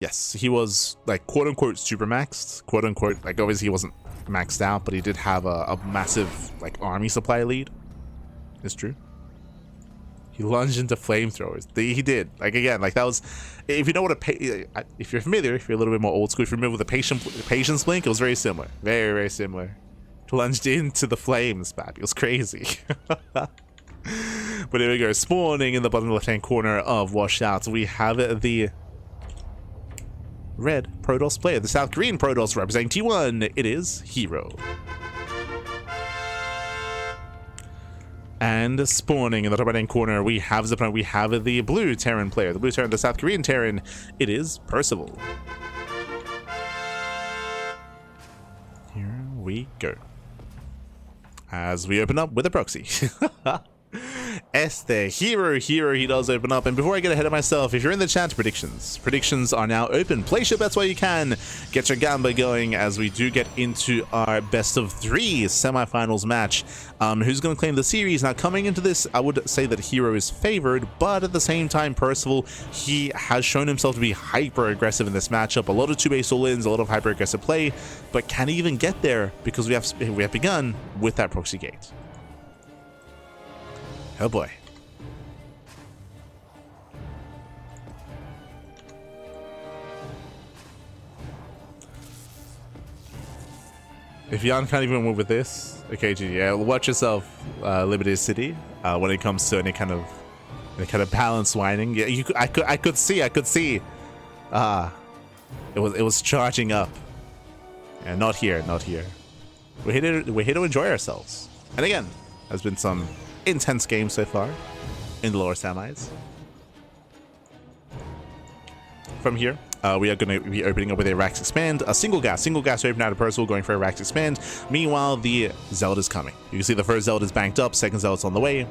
Yes, he was like quote unquote super maxed, quote unquote, like obviously he wasn't maxed out, but he did have a massive like army supply lead. It's true. He lunged into flamethrowers. He did. Like again, like that was, if you know what if you're familiar, if you're a little bit more old school, if you're familiar with the patience blink, it was very similar. Very, very similar. Plunged into the flames, man. It was crazy. But here we go. Spawning in the bottom left-hand corner of Washout, we have the red Protoss player, the South Korean Protoss representing T1. It is herO. And spawning in the top right-hand corner, we have the blue Terran player, the blue Terran, the South Korean Terran. It is Percival. Here we go. As we open up with a proxy. herO, he does open up. And before I get ahead of myself, if you're in the chat, predictions are now open. Place your bets while you can. Get your gamba going as we do get into our best of 3 semifinals match. Who's going to claim the series? Now, coming into this, I would say that herO is favored, but at the same time, Percival, he has shown himself to be hyper aggressive in this matchup. A lot of 2-base all-ins, a lot of hyper aggressive play, but can he even get there? Because we have begun with that proxy gate. Oh boy. If Jan can't even move with this, okay, yeah, watch yourself, Liberty City, when it comes to any kind of balance whining. Yeah, I could see. It was charging up. Yeah, not here. We're here to enjoy ourselves. And again, there's been some intense games so far in the lower semis. From here, we are going to be opening up with a Rax Expand, a single gas open out of Percival, going for a Rax Expand. Meanwhile, the Zelda's coming. You can see the first Zelda's banked up, second Zelda's on the way.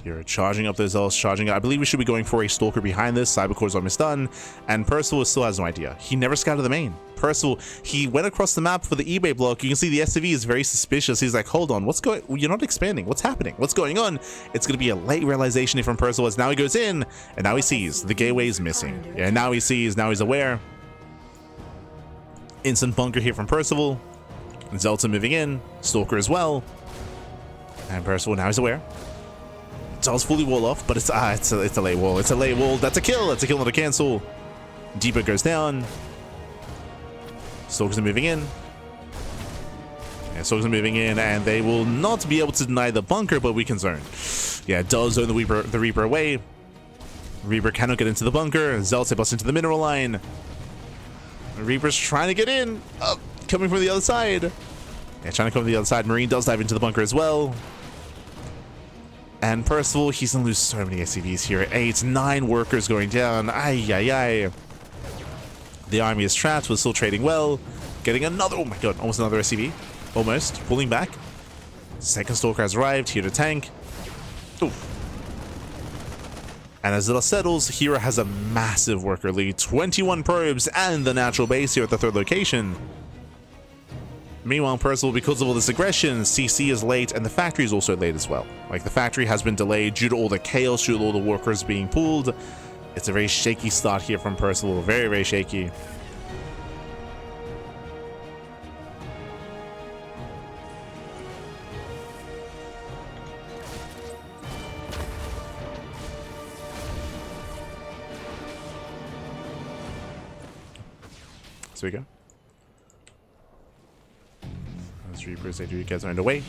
Here, charging up those Zeldas, charging up. I believe we should be going for a Stalker behind this. Cybercore's almost done, and Percival still has no idea. He never scouted the main. Percival, he went across the map for the eBay block. You can see the SCV is very suspicious. He's like, hold on, what's going, you're not expanding. What's happening? What's going on? It's going to be a late realization here from Percival as now he goes in, and now he sees the gateway is missing. Yeah, now he sees, now he's aware. Instant bunker here from Percival. Zelda moving in, Stalker as well. And Percival now is aware. Does fully wall off, but it's a late wall. It's a late wall. That's a kill. That's a kill, not a cancel. Deeper goes down. Stalkers are moving in. Yeah, Stalkers are moving in, and they will not be able to deny the bunker, but we can zone. Yeah, it does zone the Reaper away. Reaper cannot get into the bunker. Zelda busts into the mineral line. Reaper's trying to get in. Coming from the other side. Yeah, trying to come from the other side. Marine does dive into the bunker as well. And Percival, he's gonna lose so many SCVs here. 8, 9 workers going down. Ay. The army is trapped, we're still trading well. Getting another, oh my god, almost another SCV. Almost, pulling back. Second Stalker has arrived, here to tank. Oof. And as it settles, herO has a massive worker lead. 21 probes and the natural base here at the 3rd location. Meanwhile, Percival, because of all this aggression, CC is late, and the factory is also late as well. Like, the factory has been delayed due to all the chaos, due to all the workers being pulled. It's a very shaky start here from Percival. Very, very shaky. So we go. Reapers, they do get underway.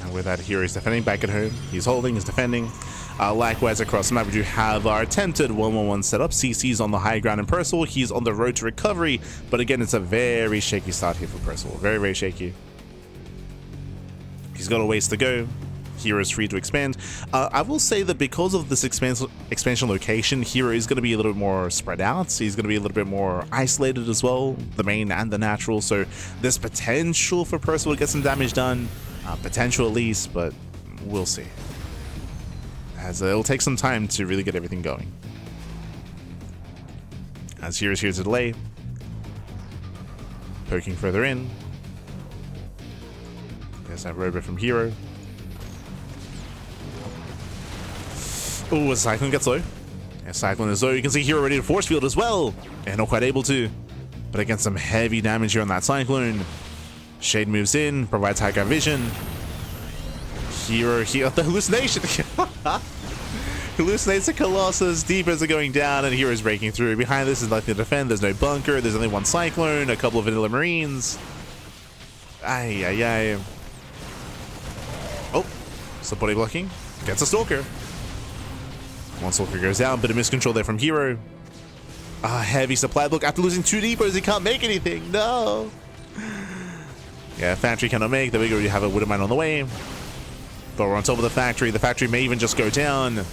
And with that, here he's defending back at home. He's holding, he's defending. Likewise, across the map, we do have our attempted 1-1-1 setup. CC's on the high ground in Percival. He's on the road to recovery. But again, it's a very shaky start here for Percival. Very, very shaky. He's got a ways to go. herO is free to expand. I will say that because of this expansion location, herO is going to be a little bit more spread out. He's going to be a little bit more isolated as well, the main and the natural. So there's potential for Percival to get some damage done. Potential at least, but we'll see. As it'll take some time to really get everything going. As here's a delay. Poking further in. There's that robot from herO. Oh, a Cyclone gets low. And Cyclone is low. You can see herO ready to force field as well. And not quite able to. But against some heavy damage here on that Cyclone. Shade moves in, provides high ground vision. herO here. The hallucination! Hallucinates the Colossus. Deepers are going down, and hero's breaking through. Behind this is nothing to defend. There's no bunker. There's only one Cyclone, a couple of vanilla Marines. Ay, ay, ay. Oh, some body blocking. Gets a Stalker. One Stalker goes down, bit of miscontrol there from herO. Heavy supply block. After losing 2 depots, he can't make anything. No. Yeah, factory cannot make. There we go. We have a Widowmine on the way. But we're on top of the factory. The factory may even just go down.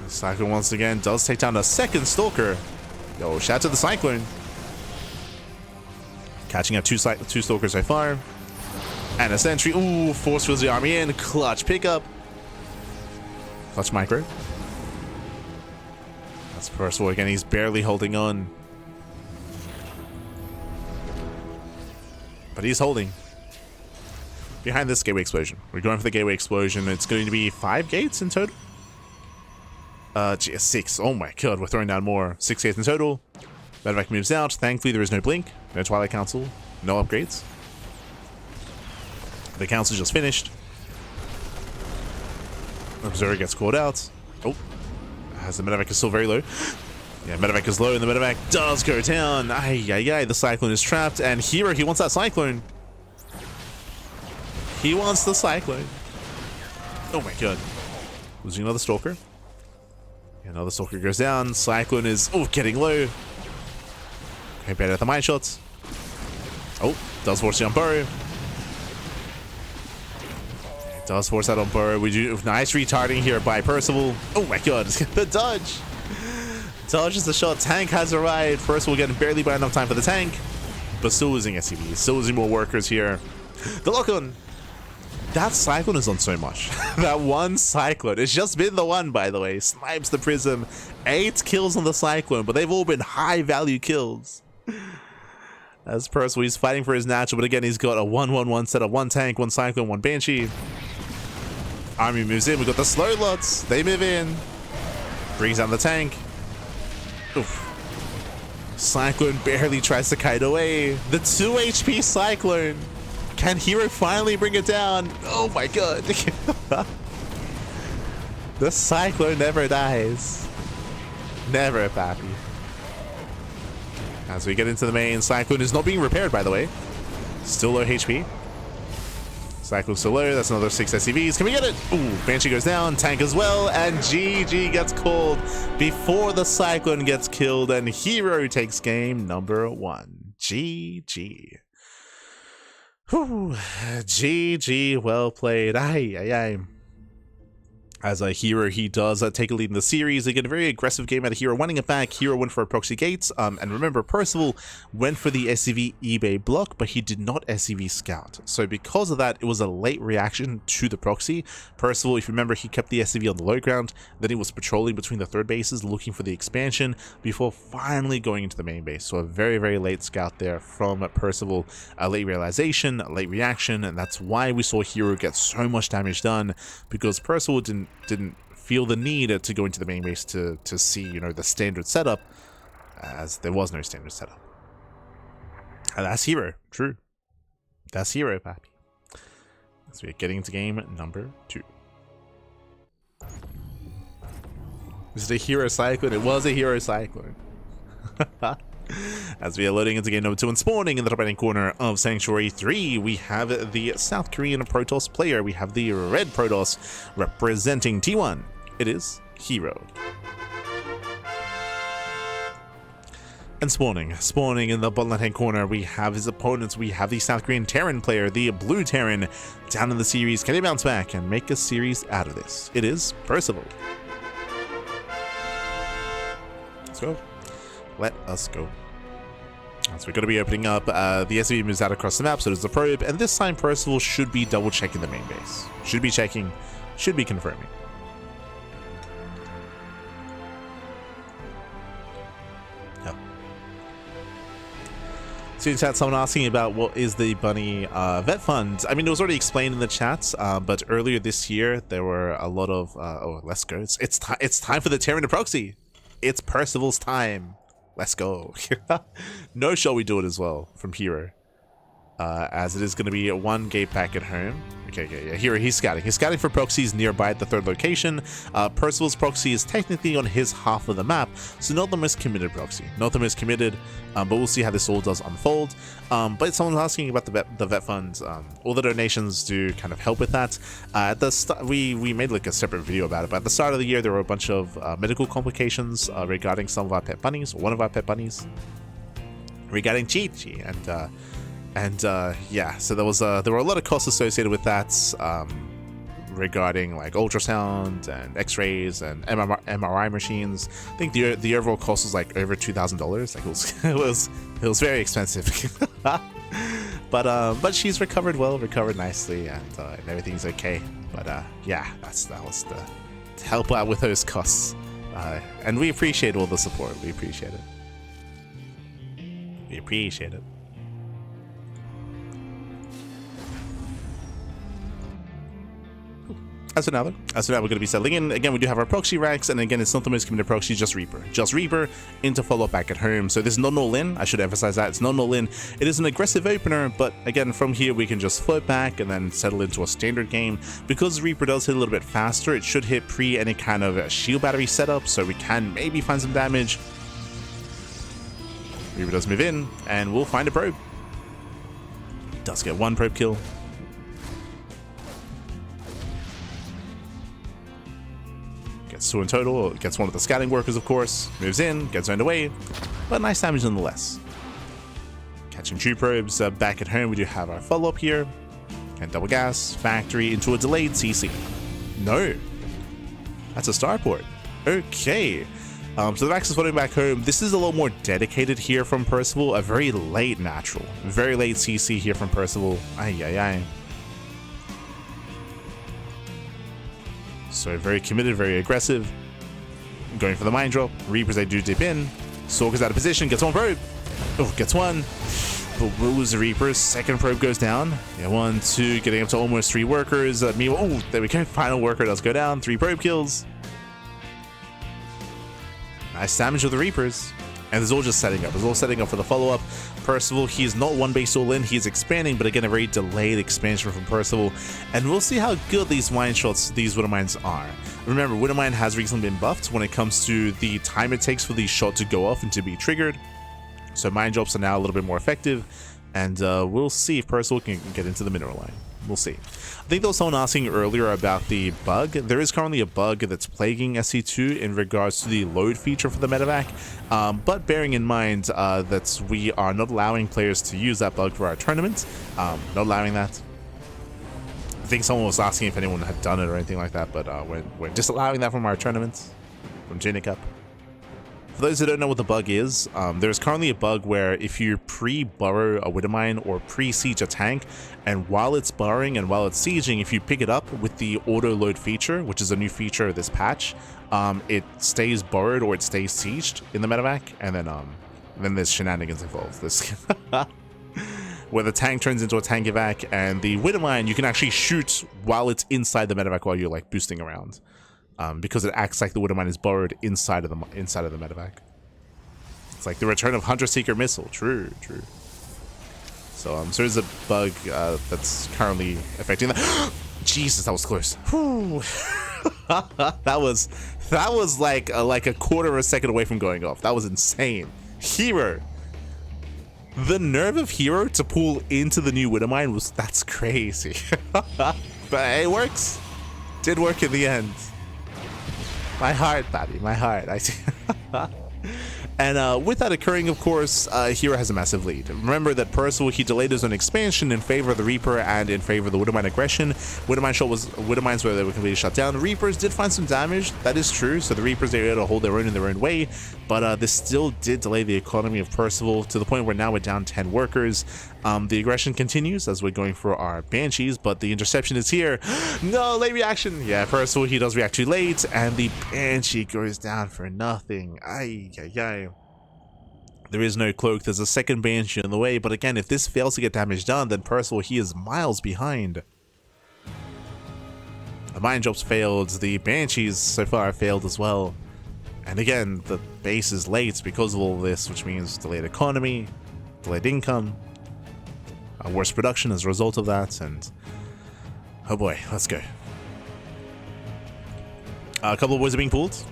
Cyclone once again does take down a second Stalker. Yo, shout out to the Cyclone. Catching up two Stalkers so far. And a Sentry. Ooh, force fields the army in. Clutch pickup. Clutch micro. That's Percival again. He's barely holding on. But he's holding. Behind this gateway explosion. We're going for the gateway explosion. It's going to be 5 gates in total. 6. Oh my god, we're throwing down more. 6 gates in total. Medevac moves out. Thankfully, there is no blink, no Twilight Council, no upgrades. The council just finished. Observer gets called out. Oh, as the Medevac is still very low. Yeah, Medevac is low, and the Medevac does go down. Ay, ay, ay. The Cyclone is trapped, and herO, he wants that Cyclone. He wants the Cyclone. Oh my god. Losing another Stalker. Another Stalker goes down. Cyclone is getting low. Okay, better at the mine shots. Oh, does force it on burrow. Does force that on burrow. We do nice retarding here by Percival. Oh my god, the dodge. Dodges the shot. Tank has arrived. Percival getting barely by enough time for the tank, but still losing SCVs. Still losing more workers here. The lock-on. That Cyclone is on so much. That one Cyclone. It's just been the one, by the way. Snipes the Prism. 8 kills on the Cyclone, but they've all been high-value kills. As Percival, he's fighting for his natural, but again, he's got a 1-1-1 setup. 1 tank, 1 Cyclone, 1 Banshee. Army moves in. We've got the slow lots. They move in. Brings down the tank. Oof. Cyclone barely tries to kite away. The 2 HP Cyclone. Can herO finally bring it down? Oh my god. The Cyclone never dies. Never, pappy. As we get into the main, Cyclone is not being repaired, by the way. Still low HP. Cyclone's still low. That's another 6 SCVs. Can we get it? Ooh, Banshee goes down. Tank as well. And GG gets called before the Cyclone gets killed. And herO takes game number 1. GG. Whew. GG, well played. Aye, aye, aye. As a herO, he does take a lead in the series. They get a very aggressive game out of herO, winning it back. herO went for a proxy gates. And remember, Percival went for the SCV eBay block, but he did not SCV scout. So because of that, it was a late reaction to the proxy. Percival, if you remember, he kept the SCV on the low ground. Then he was patrolling between the third bases, looking for the expansion before finally going into the main base. So a very, very late scout there from Percival. A late realization, a late reaction, and that's why we saw herO get so much damage done, because Percival didn't feel the need to go into the main base to see, you know, the standard setup, as there was no standard setup. And that's herO, true. That's herO, pappy. So we're getting into game number 2. Is it a herO Cyclone? It was a herO Cyclone. As we are loading into game number 2 and spawning in the top right corner of Sanctuary 3, we have the South Korean Protoss player. We have the red Protoss representing T1. It is herO. And spawning in the bottom left-hand corner, we have his opponents. We have the South Korean Terran player, the blue Terran, down in the series. Can he bounce back and make a series out of this? It is Percival. Let's go. Let us go. So we're going to be opening up. The SCV moves out across the map, so does the probe. And this time, Percival should be double-checking the main base. Should be checking. Should be confirming. Yep. So in chat, someone asking about what is the bunny vet fund. I mean, it was already explained in the chat, but earlier this year there were a lot of oh, let's go. It's time for the Terran proxy. It's Percival's time. Let's go. No shall we do it as well from herO. As it is going to be one gate pack at home. Okay, yeah, here he's scouting. He's scouting for proxies nearby at the third location. Percival's proxy is technically on his half of the map, so not the most committed proxy. Not the most committed, but we'll see how this all does unfold. But someone's asking about the vet fund. All the donations do kind of help with that. At the start, we made like a separate video about it, but at the start of the year, there were a bunch of medical complications regarding some of our pet bunnies, or one of our pet bunnies, regarding Chi-Chi, and yeah, so there were a lot of costs associated with that, regarding like ultrasound and X-rays and MRI machines. I think the overall cost was like over $2,000. Like it was very expensive. But she's recovered well, recovered nicely, and everything's okay. But yeah, that was to help out with those costs, and we appreciate all the support. We appreciate it. We appreciate it. As for now, we're going to be settling in. Again, we do have our proxy ranks, and again, it's not the most committed proxy, just Reaper. Just Reaper into follow-up back at home. So this is not an all-in. I should emphasize that. It's not an all-in. It is an aggressive opener, but again, from here, we can just float back and then settle into a standard game. Because Reaper does hit a little bit faster, it should hit pre any kind of shield battery setup, so we can maybe find some damage. Reaper does move in, and we'll find a probe. Does get one probe kill. Gets two in total, gets one of the scouting workers, of course, moves in, gets owned away, but nice damage nonetheless. Catching two probes back at home, we do have our follow-up here. And double gas, factory into a delayed CC. No, that's a starport. Okay, so the Vax is floating back home. This is a little more dedicated here from Percival, a very late natural, very late CC here from Percival. Ay. So very committed, very aggressive. Going for the mine drop. Reapers, they do dip in. Sorg is out of position, gets one probe. Oh, gets one. But will lose the Reapers. Second probe goes down. Yeah, 1, 2, getting up to almost 3 workers. Meanwhile, oh, there we go. Final worker does go down. 3 probe kills. Nice damage with the Reapers. And this is all just setting up. It's all setting up for the follow-up. Percival, he's not one base all in, he's expanding, but again, a very delayed expansion from Percival. And we'll see how good these mine shots, these Widow Mines are. Remember, Widow Mine has recently been buffed when it comes to the time it takes for the shot to go off and to be triggered. So mine drops are now a little bit more effective. And we'll see if Percival can get into the mineral line. We'll see. I think there was someone asking earlier about the bug. There is currently a bug that's plaguing SC2 in regards to the load feature for the medevac, but bearing in mind that we are not allowing players to use that bug for our tournament, not allowing that. I think someone was asking if anyone had done it or anything like that, but we're disallowing that from our tournaments, from Tuna Cup. For those who don't know what the bug is, there's currently a bug where if you pre-burrow a Widow Mine or pre-siege a tank, and while it's burrowing and while it's sieging, if you pick it up with the auto-load feature, which is a new feature of this patch, it stays burrowed or it stays sieged in the medevac, and then there's shenanigans involved. This where the tank turns into a tank evac, and the Widow Mine you can actually shoot while it's inside the medevac while you're like boosting around. Because it acts like the Widow Mine is borrowed inside of the medevac. It's like the return of Hunter Seeker Missile. True. So there's a bug that's currently affecting that. Jesus, that was close. that was like a quarter of a second away from going off. That was insane. herO. The nerve of herO to pull into the new Widow Mine that's crazy. But it works. Did work in the end. My heart, Babby, my heart. I see. And with that occurring, of course, herO has a massive lead. Remember that Percival, he delayed his own expansion in favor of the Reaper and in favor of the Widow Mine aggression. Widow Mines where they were completely shut down. Reapers did find some damage, that is true, so the Reapers, they were able to hold their own in their own way, but this still did delay the economy of Percival to the point where now we're down 10 workers. The aggression continues as we're going for our Banshees, but the interception is here. No, late reaction. Yeah, Percival, he does react too late, and the Banshee goes down for nothing. Ay. There is no cloak. There's a second Banshee in the way. But again, if this fails to get damage done, then Percival, he is miles behind. The Mind Drops failed. The Banshees so far have failed as well. And again, the base is late because of all this, which means delayed economy, delayed income, worse production as a result of that, and oh boy, let's go. A couple of boys are being pulled.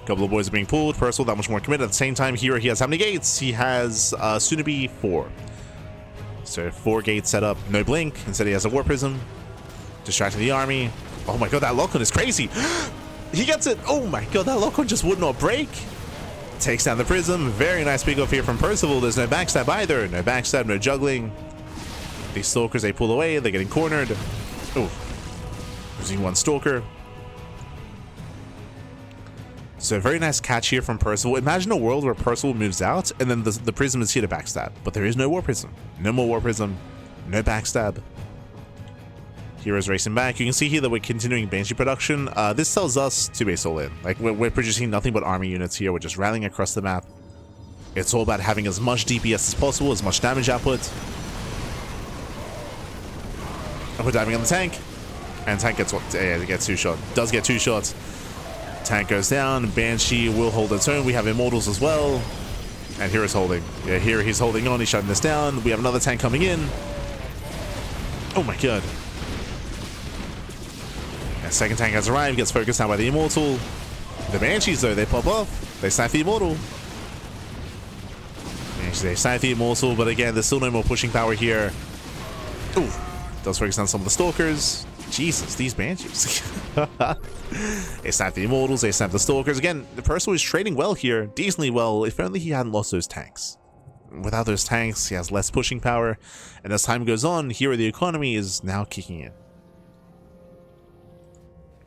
Percival that much more committed. At the same time, here he has how many gates? He has soon to be 4. So 4 gates set up. No blink. Instead, he has a War Prism, distracting the army. Oh my god, that lock-on is crazy. He gets it. Oh my god, that lock-on just would not break. Takes down the Prism. Very nice pick off here from Percival. There's no backstab either. No backstab, no juggling. These Stalkers, they pull away. They're getting cornered. Oh, losing one Stalker. So very nice catch here from Percival. Imagine a world where Percival moves out and then the Prism is here to backstab. But there is no War Prism. No more War Prism. No backstab. Heroes racing back. You can see here that we're continuing Banshee production. This tells us to base all in. Like, we're producing nothing but army units here. We're just rallying across the map. It's all about having as much DPS as possible, as much damage output. And we're diving on the tank. And tank gets what? Yeah, it gets 2 shot. Does get 2 shots. Tank goes down. Banshee will hold its own. We have Immortals as well. And here is holding. Yeah, here he's holding on. He's shutting this down. We have another tank coming in. Oh my god. Yeah, second tank has arrived. Gets focused now by the Immortal. The Banshees, though, they pop off. They snipe the Immortal. They snipe the Immortal, but again, there's still no more pushing power here. Ooh. Does focus on some of the Stalkers. Jesus, these Banshees. They snap the Immortals, they snap the Stalkers. Again, the Percival is trading well here, decently well, if only he hadn't lost those tanks. Without those tanks, he has less pushing power, and as time goes on, here the economy is now kicking in.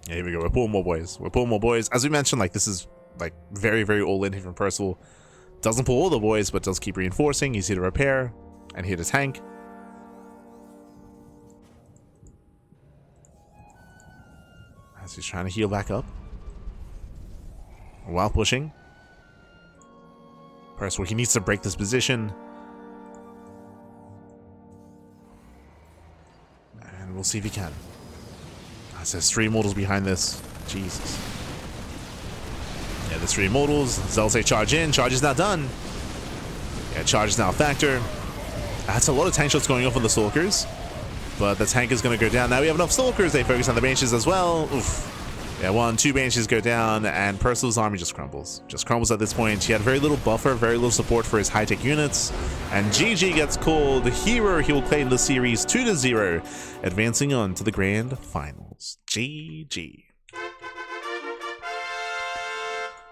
Yeah, here we go, we're pulling more boys. We're pulling more boys. As we mentioned, like, this is like very, very all-in here from Percival. Doesn't pull all the boys, but does keep reinforcing. He's here to repair, and here to tank. As he's trying to heal back up while pushing. Percival, he needs to break this position. And we'll see if he can. There's 3 Immortals behind this. Jesus. Yeah, there's 3 Immortals. They'll say charge in. Charge is now done. Yeah, charge is now a factor. That's a lot of tank shots going off on the Stalkers. But the tank is going to go down. Now we have enough Stalkers. They focus on the Banshees as well. Oof. Yeah, 1, 2 Banshees go down, and Percival's army just crumbles. Just crumbles at this point. He had very little buffer, very little support for his high-tech units. And GG gets called. herO, he will claim the series 2-0, advancing on to the grand finals. GG.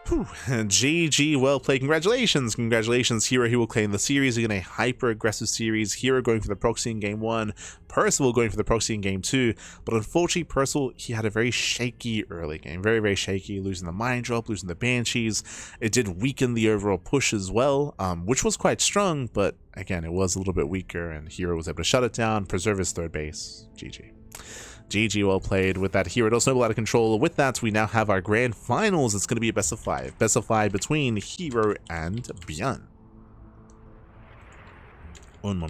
Whew. GG, well played. Congratulations. herO, he will claim the series in a hyper-aggressive series. herO going for the proxy in game 1. Percival going for the proxy in game 2. But unfortunately, Percival, he had a very shaky early game. Very, very shaky. Losing the Mind Drop, losing the Banshees. It did weaken the overall push as well, which was quite strong. But again, it was a little bit weaker, and herO was able to shut it down, preserve his third base. GG. GG, well played. With that, herO does snowball out of control. With that, we now have our grand finals. It's going to be a best of 5. Best of 5 between herO and Bjorn.